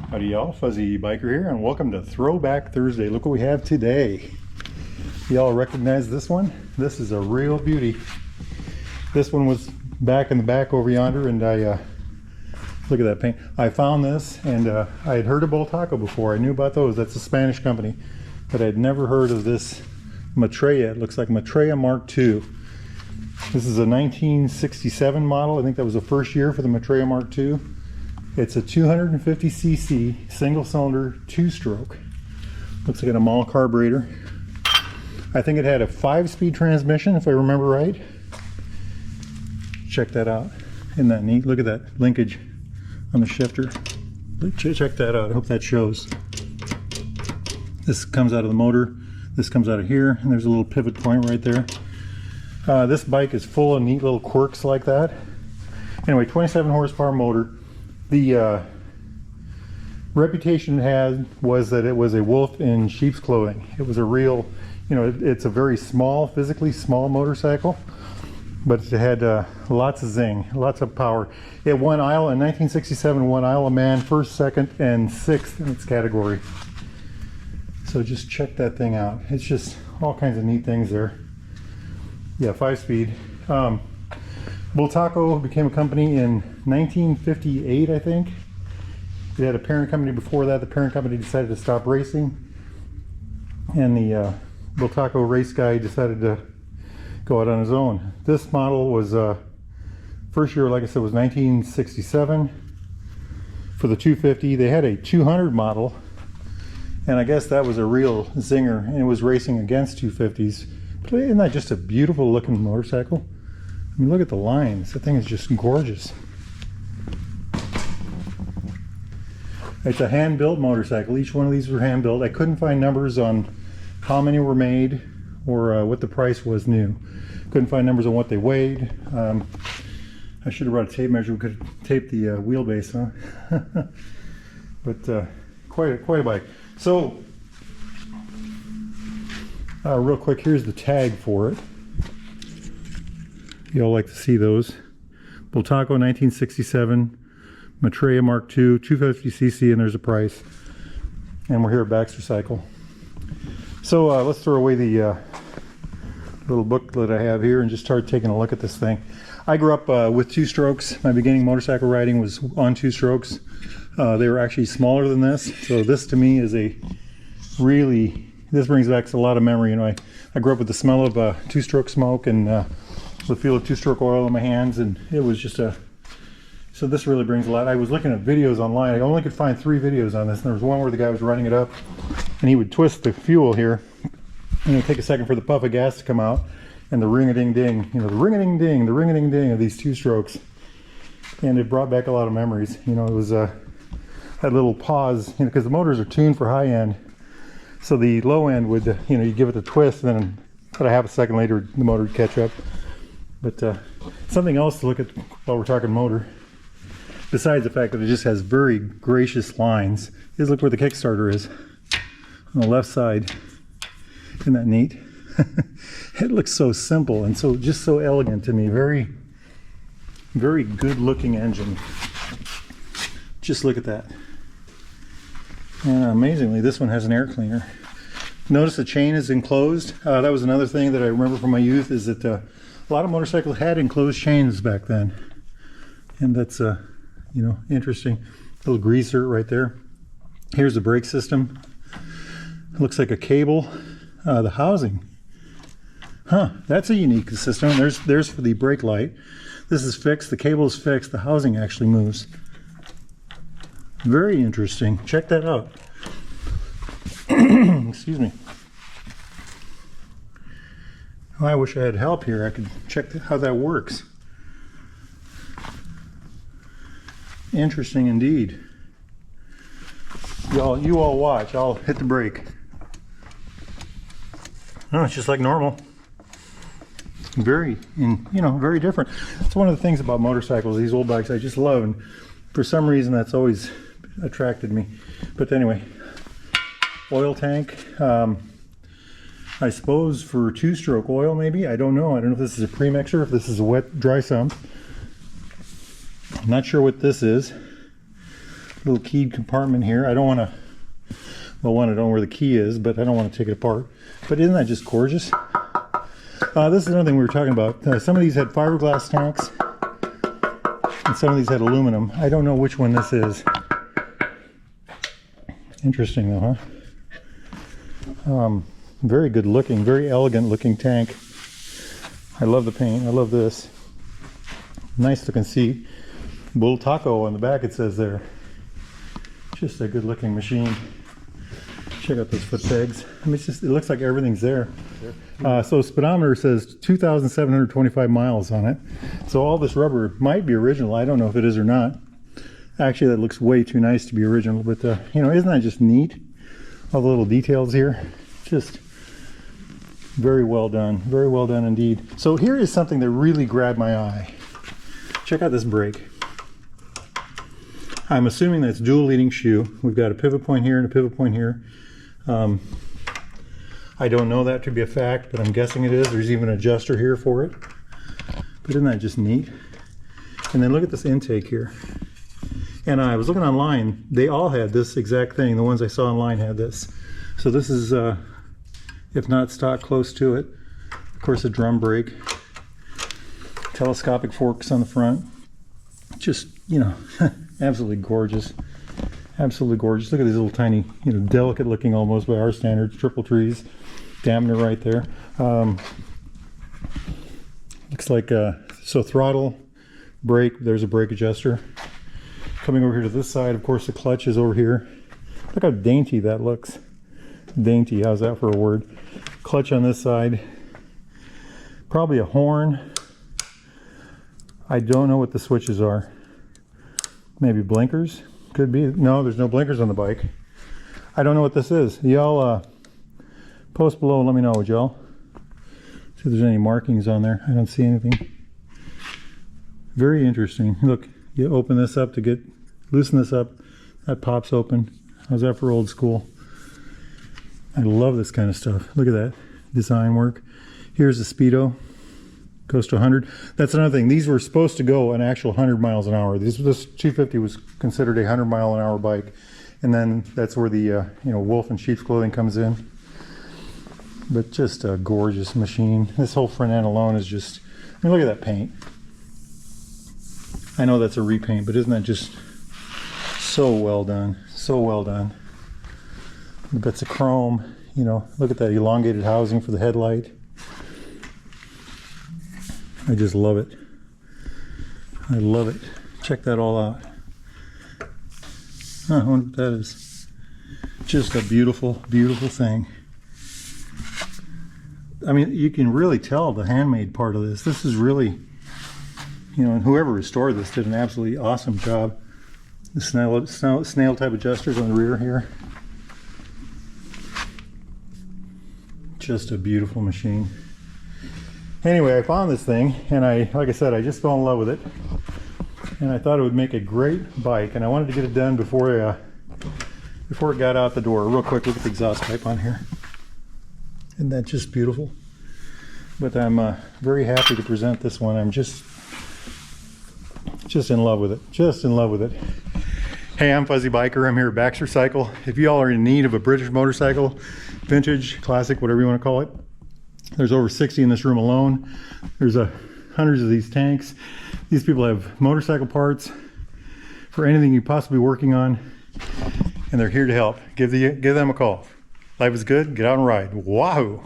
Howdy y'all, Fuzzy Biker here, and welcome to Throwback Thursday. Look what we have today. Y'all recognize this one? This is a real beauty. This one was back in the back over yonder, and I look at that paint. I found this, and I had heard of Bultaco before. I knew about those. That's a Spanish company, but I'd never heard of this Metralla. It looks like Metralla Mk2. This is a 1967 model. I think that was the first year for the Metralla Mk2. It's a 250cc single-cylinder two-stroke. Looks like an Ammal carburetor. I think it had a 5-speed transmission, if I remember right. Check that out. Isn't that neat? Look at that linkage on the shifter. Check that out. I hope that shows. This comes out of the motor. This comes out of here, and there's a little pivot point right there. This bike is full of neat little quirks like that. Anyway, 27 horsepower motor. The reputation it had was that it was a wolf in sheep's clothing. It was a real, it's a very small, physically small motorcycle, but it had lots of zing, lots of power. It won Isle in 1967, won Isle of Mann first, second, and sixth in its category. So just check that thing out. It's just all kinds of neat things there. Yeah, 5-speed. Bultaco became a company in 1958, I think. It had a parent company before that. The parent company decided to stop racing, and the Bultaco race guy decided to go out on his own. This model was, first year, like I said, was 1967 for the 250. They had a 200 model, and I guess that was a real zinger, and it was racing against 250s. But isn't that just a beautiful looking motorcycle? I mean, look at the lines. That thing is just gorgeous. It's a hand-built motorcycle. Each one of these were hand-built. I couldn't find numbers on how many were made or what the price was new. Couldn't find numbers on what they weighed. I should have brought a tape measure. We could have taped the wheelbase, huh? But quite a bike. So, real quick, here's the tag for it. Y'all like to see those. Bultaco 1967, Metralla Mk2, 250cc, and there's a price. And we're here at Baxter Cycle. So let's throw away the little booklet I have here and just start taking a look at this thing. I grew up with two-strokes. My beginning motorcycle riding was on two-strokes. They were actually smaller than this. So this to me is a really, this brings back a lot of memory. I grew up with the smell of two-stroke smoke and the feel of two-stroke oil in my hands, and it was just so this really brings a lot. I was looking at videos online. I only could find 3 videos on this, and there was one where the guy was running it up, and he would twist the fuel here, and it would take a second for the puff of gas to come out, and the ring-a-ding-ding, the ring-a-ding-ding, the ring-a-ding-ding of these two-strokes, and it brought back a lot of memories. It was had a little pause, because the motors are tuned for high-end, so the low-end would, you give it a twist, and then about a half a second later, the motor would catch up. But something else to look at while we're talking motor, besides the fact that it just has very gracious lines, is look where the Kickstarter is on the left side. Isn't that neat? It looks so simple and just so elegant to me. Very, very good looking engine. Just look at that. And amazingly, this one has an air cleaner. Notice the chain is enclosed. That was another thing that I remember from my youth, is that a lot of motorcycles had enclosed chains back then, and that's interesting. Little greaser right there. Here's the brake system. It looks like a cable. The housing, that's a unique system. There's for the brake light. This is fixed. The cable is fixed. The housing actually moves. Very interesting. Check that out. Excuse me. I wish I had help here. I could check how that works. Interesting indeed. You all watch. I'll hit the brake. Oh, it's just like normal. Very different. It's one of the things about motorcycles, these old bikes, I just love, and for some reason that's always attracted me. But anyway, oil tank. I suppose for two-stroke oil, maybe. I don't know. I don't know if this is a premixer, if this is a wet dry sump. I'm not sure what this is. Little keyed compartment here. I don't want to, well, one, I don't know where the key is, but I don't want to take it apart. But isn't that just gorgeous? This is another thing we were talking about. Some of these had fiberglass tanks, and some of these had aluminum. I don't know which one this is. Interesting though, huh? Very good looking, very elegant looking tank. I love the paint. I love this. Nice looking seat. Bultaco on the back it says there. Just a good looking machine. Check out those foot pegs. I mean, it looks like everything's there. So speedometer says 2,725 miles on it. So all this rubber might be original. I don't know if it is or not. Actually, that looks way too nice to be original. But you know, isn't that just neat? All the little details here. Just very well done. Very well done indeed. So here is something that really grabbed my eye. Check out this brake. I'm assuming that's dual leading shoe. We've got a pivot point here and a pivot point here. I don't know that to be a fact, but I'm guessing it is. There's even an adjuster here for it. But isn't that just neat? And then look at this intake here. And I was looking online, they all had this exact thing. The ones I saw online had this. So this is, if not stock, close to it. Of course, a drum brake. Telescopic forks on the front. Just, you know, absolutely gorgeous. Absolutely gorgeous. Look at these little tiny, you know, delicate looking almost by our standards, triple trees. Dampener right there. Looks like, so throttle, brake, there's a brake adjuster. Coming over here to this side, of course, the clutch is over here. Look how dainty that looks. Dainty, how's that for a word? Clutch on this side. Probably a horn. I don't know what the switches are. Maybe blinkers? Could be. No, there's no blinkers on the bike. I don't know what this is. Y'all post below and let me know, would y'all? See if there's any markings on there. I don't see anything. Very interesting. Look, you open this up to loosen this up. That pops open. How's that for old school? I love this kind of stuff. Look at that design work. Here's the speedo. Goes to 100. That's another thing. These were supposed to go an actual 100 miles an hour. This 250 was considered a 100 mile an hour bike, and then that's where the you know, wolf in sheep's clothing comes in. But just a gorgeous machine. This whole front end alone is just. I mean, look at that paint. I know that's a repaint, but isn't that just so well done? So well done. The bits of chrome. You know, look at that elongated housing for the headlight. I just love it. I love it. Check that all out. I wonder what that is. Just a beautiful, beautiful thing. I mean, you can really tell the handmade part of this. This is really, you know, and whoever restored this did an absolutely awesome job. The snail type adjusters on the rear here. Just a beautiful machine. Anyway, I found this thing, and like I said, I just fell in love with it, and I thought it would make a great bike, and I wanted to get it done before it got out the door. Real quick, look at the exhaust pipe on here. Isn't that just beautiful? But I'm very happy to present this one. I'm just in love with it. Just in love with it. Hey, I'm Fuzzy Biker. I'm here at Baxter Cycle. If y'all are in need of a British motorcycle, vintage, classic, whatever you want to call it, there's over 60 in this room alone. There's hundreds of these tanks. These people have motorcycle parts for anything you're possibly working on, and they're here to help. Give them a call. Life is good. Get out and ride. Wahoo!